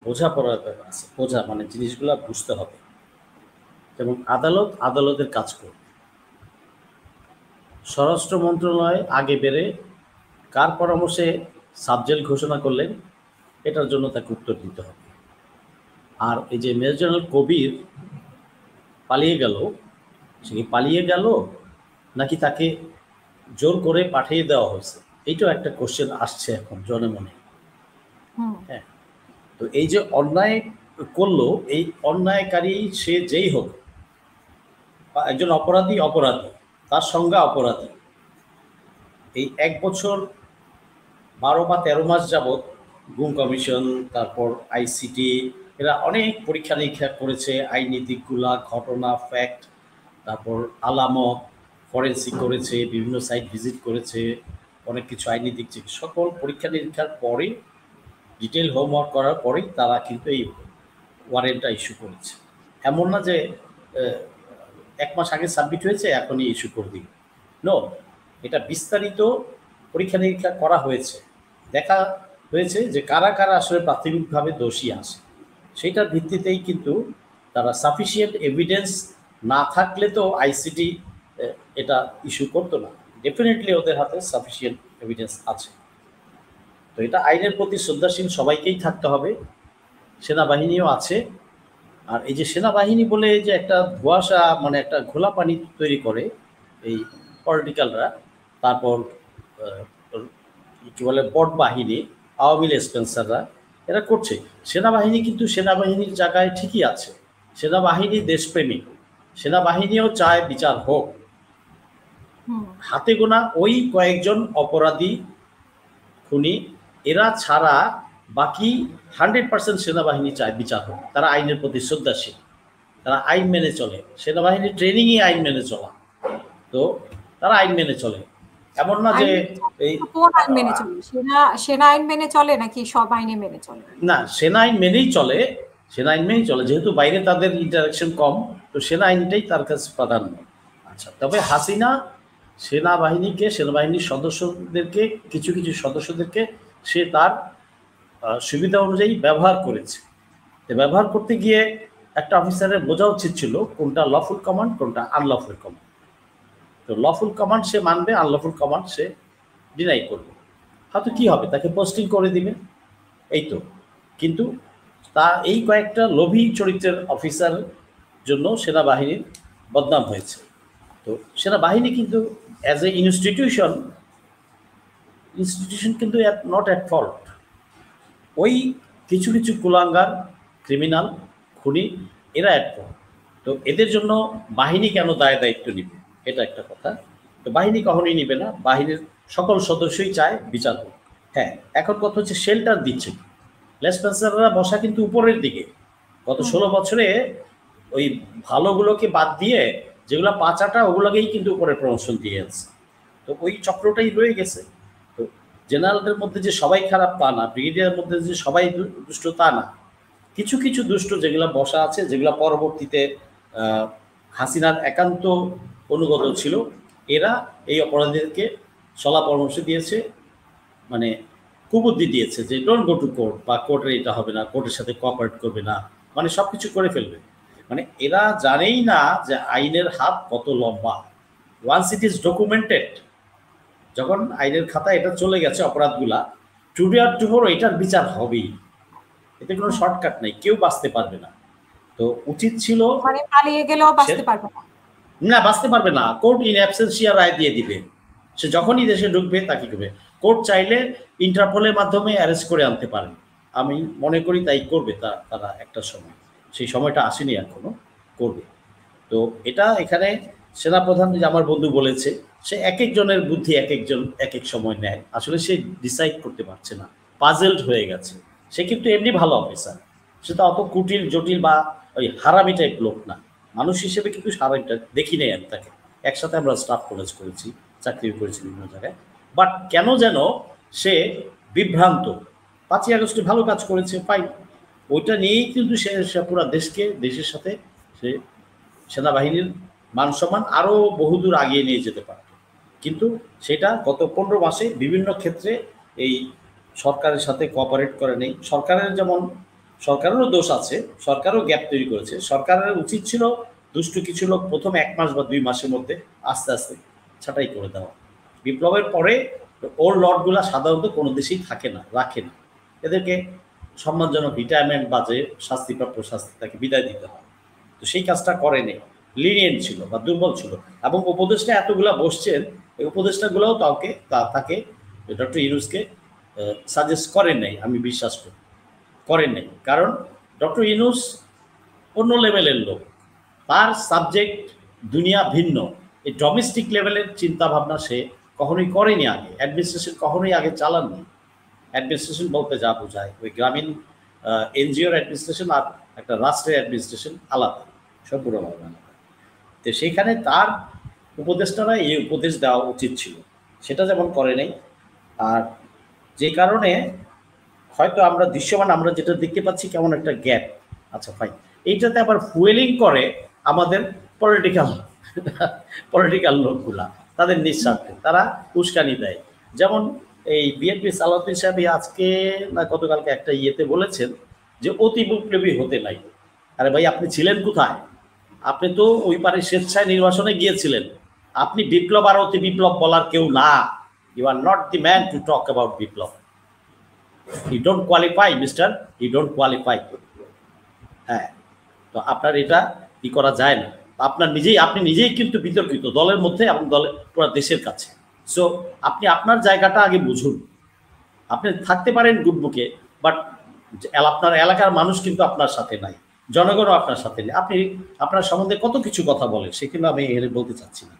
বোঝাপড়ার ব্যাপার আছে, বোঝা মানে জিনিসগুলা বুঝতে হবে। যেমন আদালত আদালতের কাজ করবে, স্বরাষ্ট্র মন্ত্রণালয় আগে বেড়ে কার পরামর্শে সাবজেক্ট ঘোষণা করলেন এটার জন্য তাকে উত্তর দিতে হবে। আর এই যে মেজর জেনারেল কবির পালিয়ে গেল, সে কি পালিয়ে গেল নাকি তাকে জোর করে পাঠিয়ে দেওয়া হয়েছে, এইটাও একটা কোশ্চেন আসছে এখন জনে মনে। হ্যাঁ, তো এই যে অন্যায় করলো, এই অন্যায়কারী সে যেই হোক, বা একজন অপরাধী অপরাধী, তার সংজ্ঞা অপরাধী। এই ১ বছর ১২ বা ১৩ মাস যাবৎ গুম কমিশন, তারপর আইসিটি, এরা অনেক পরীক্ষা নিরীক্ষা করেছে, আইনি দিকগুলা, ঘটনা, ফ্যাক্ট, তারপর আলামত, ফরেন্সিক করেছে, বিভিন্ন সাইট ভিজিট করেছে, অনেক কিছু আইনি দিক থেকে সকল পরীক্ষা নিরীক্ষার পরে, ডিটেল হোমওয়ার্ক করার পরেই তারা কিন্তু এই ওয়ারেন্টটা ইস্যু করেছে। এমন না যে ১ মাস আগে সাবমিট হয়েছে এখনই ইস্যু করে দিই, নো, এটা বিস্তারিত পরীক্ষা নিরীক্ষা করা হয়েছে, দেখা হয়েছে যে কারা কারা আসলে প্রাথমিকভাবে দোষী আছে, সেইটার ভিত্তিতেই কিন্তু তারা সাফিসিয়েন্ট এভিডেন্স না থাকলে তো আইসিটি এটা ইস্যু করতো না। ডেফিনেটলি ওদের হাতে সাফিসিয়েন্ট এভিডেন্স আছে। তো এটা আইনের প্রতি শ্রদ্ধাশীল সবাইকেই থাকতে হবে, সেনাবাহিনীও আছে। আর এই যে সেনাবাহিনী বলে যে একটা ধোঁয়াশা, মানে একটা ঘোলা পানি তৈরি করে এই পলিটিক্যালরা, তারপর কী বলে বট বাহিনী, আওয়ামী লীগ স্পেন্সাররা, এরা করছে। সেনাবাহিনী কিন্তু সেনাবাহিনীর জায়গায় ঠিকই আছে, সেনাবাহিনী দেশপ্রেমিক, সেনাবাহিনীও চায় বিচার হোক। হাতে গোনা ওই কয়েকজন অপরাধী খুনি, এরা ছাড়া বাকি 100% সেনাবাহিনী চায় বিচার হোক। তারা আইনের প্রতি শ্রদ্ধাশীল, তারা আইন মেনে চলে, সেনাবাহিনীর ট্রেনিংই আইন মেনে চলা, তো তারা আইন মেনে চলে। এমন না যে এই কোন আইন মেনে চলে, সেনা আইন মেনে চলে নাকি সব আইনে মেনে চলে? না, সেনা আইন মেনেই চলে, সেনা আইন মেনেই চলে, যেহেতু বাইরে তাদের ইন্টারাকশন কম, তো সেনা আইনটাই তার কাছে প্রাধান্য। আচ্ছা, তবে হাসিনা সেনাবাহিনীকে, সেনাবাহিনীর সদস্যদেরকে, কিছু কিছু সদস্যদেরকে সে তার সুবিধা অনুযায়ী ব্যবহার করেছে। তো ব্যবহার করতে গিয়ে একটা অফিসারের বোঝা উচিত ছিল কোনটা লফুল কমান্ড, কোনটা আনলফুল কমান্ড। তো লফুল কমান্ড সে মানবে, আনলফুল কমান্ড সে ডিনাই করবে। হয়তো কী হবে, তাকে পোস্টিং করে দিবে, এই তো। কিন্তু তা এই কয়েকটা লোভী চরিত্রের অফিসার জন্য সেনাবাহিনীর বদনাম হয়েছে। তো সেনাবাহিনী কিন্তু অ্যাজ এ ইনস্টিটিউশন কিন্তু নট অ্যাট ফল্ট। ওই কিছু কিছু কুলাঙ্গার, ক্রিমিনাল, খুনি, এরা অ্যাট ফল্ট। তো এদের জন্য বাহিনী কেন দায় দায়িত্ব নিবে, এটা একটা কথা। তো বাহিনী কখনোই নিবে না, বাহিনীর সকল সদস্যই চায় বিচার হোক। হ্যাঁ, এখন কথা হচ্ছে শেল্টার দিচ্ছে। লেসপেন্সাররা বসা কিন্তু উপরের দিকে, গত 16 বছরে ওই ভালোগুলোকে বাদ দিয়ে যেগুলো পাঁচাটা ওগুলোকেই কিন্তু উপরে প্রমোশন দিয়ে আছে। তো ওই চক্রটাই রয়ে গেছে। তো জেনারেলদের মধ্যে যে সবাই খারাপ তা না, ব্রিগেডিয়ারের মধ্যে যে সবাই দুষ্ট তা না, কিছু কিছু দুষ্ট যেগুলো বসা আছে, যেগুলো পরবর্তীতে হাসিনার একান্ত অনুগত ছিল, এরা এই অপরাধীদেরকে সলা পরামর্শ দিয়েছে, মানে কুবুদ্ধি দিয়েছে যে ডোন্ট গো টু কোর্ট, বা কোর্টের এটা হবে না, কোর্টের সাথে কোঅপারেট করবে না, মানে সব কিছু করে ফেলবে। মানে এরা জানেই না যে আইনের হাত কত লম্বা। ওয়ান্স ইট ইজ ডকুমেন্টেড, যখন আইনের খাতায় এটা চলে গেছে অপরাধগুলা, টুডে আর টুমোরো এটার বিচার হবেই, এতে কোনো শর্টকাট নেই, কেউ বাঁচতে পারবে না। তো উচিত ছিল, মানে পালিয়ে গেলেও বাঁচতে পারবে না, না বাঁচতে পারবে না, কোর্ট ইন অ্যাবসেন্সিয়া রায় দিয়ে দিবে। সে যখনই দেশে ঢুকবে তাকে করবে, কোর্ট চাইলে ইন্টারপোলের মাধ্যমে অ্যারেস্ট করে আনতে পারেন, আমি মনে করি তাই করবে তারা একটা সময়, সেই সময়টা আসেনি এখনো, করবে। তো এটা এখানে সেনাপ্রধান যে আমার বন্ধু বলেছে, সে এক একজনের বুদ্ধি এক একজন এক এক সময় নেয়, আসলে সে ডিসাইড করতে পারছে না, পাজেলড হয়ে গেছে। সে কিন্তু এমনি ভালো অফিসার, সে তো অত কুটিল জটিল বা ওই হারামি টাইপ লোক না, মানুষ হিসেবে কিন্তু হারামিটা দেখি নেই আমি তাকে। একসাথে আমরা স্টাফ কলেজ করেছি, চাকরি করেছি বিভিন্ন জায়গায়, বাট কেন যেন সে বিভ্রান্ত। 5ই আগস্টে ভালো কাজ করেছে, ফাইন, ওইটা নিয়েই কিন্তু সে পুরো দেশকে, দেশের সাথে সে সেনাবাহিনীর মান সম্মান আরও বহুদূর আগিয়ে নিয়ে যেতে পারত। কিন্তু সেটা গত 15 মাসে বিভিন্ন ক্ষেত্রে এই সরকারের সাথে কোঅপারেট করে নেই। সরকারের যেমন সরকারেরও দোষ আছে, সরকারও গ্যাপ তৈরি করেছে। সরকারের উচিত ছিল দুষ্টু কিছু লোক প্রথম 1 মাস বা 2 মাসের মধ্যে আস্তে আস্তে ছাঁটাই করে দেওয়া। বিপ্লবের পরে ওর লটগুলা সাধারণত কোনো দেশেই থাকে না, রাখে না, এদেরকে সম্মানজনক রিটায়ারমেন্ট বা যে শাস্তিপ্রাপ্য শাস্তি তাকে বিদায় দিতে হয়। তো সেই কাজটা করেনি, লিনিয়েন্ট ছিল বা দুর্বল ছিল। এবং উপদেষ্টা এতগুলা বসছেন, এই উপদেষ্টাগুলোও তাকে ডক্টর ইউনূসকে সাজেস্ট করেন নাই, আমি বিশ্বাস করি করেন নাই। কারণ ডক্টর ইউনূস অন্য লেভেলের লোক, তার সাবজেক্ট দুনিয়া ভিন্ন। এই ডোমেস্টিক লেভেলের চিন্তা ভাবনা সে কখনোই করেনি আগে, অ্যাডমিনিস্ট্রেশন কখনোই আগে চালাননি। অ্যাডমিনিস্ট্রেশন বলতে যা বোঝায়, ওই গ্রামীণ এনজিওর অ্যাডমিনিস্ট্রেশন আর একটা রাষ্ট্রের অ্যাডমিনিস্ট্রেশন আলাদা, সম্পূর্ণভাবে আলাদা। তো সেইখানে তার উপদেষ্টারা এই উপদেশ দেওয়া উচিত ছিল, সেটা যেমন করে নাই। আর যে কারণে হয়তো আমরা দৃশ্যমান আমরা যেটা দেখতে পাচ্ছি কেমন একটা গ্যাপ। আচ্ছা ফাইন, এইটাতে আবার ফুয়েলিং করে আমাদের পলিটিক্যাল লোকগুলা, তাদের নিঃস্বার্থে তারা উস্কানি দেয়। যেমন এই বিএনপি সালাউদ্দিন সাহেব আজকে না গতকালকে একটা ইয়েতে বলেছেন যে অতি বিপ্লবী হতে নাই। আরে ভাই, আপনি ছিলেন কোথায়? আপনি তো ওই পারে স্বেচ্ছায় নির্বাচনে গিয়েছিলেন। আপনি বিপ্লব আর অতি বিপ্লব বলার কেউ না। You are not the man to talk about biplob. You don't qualify mister, you don't qualify. হ্যাঁ, তো আপনার এটা কি করা যায় না। আপনি নিজেই কিন্তু বিতর্কিত দলের মধ্যে এবং দলের পুরো দেশের কাছে। সো আপনি আপনার জায়গাটা আগে বুঝুন। আপনি থাকতে পারেন গুডবুকে, বাট আপনার এলাকার মানুষ কিন্তু আপনার সাথে নাই, জনগণও আপনার সাথে নেই। আপনি আপনার সম্বন্ধে কত কিছু কথা বলেন, সেখানে আমি বলতে চাচ্ছি না।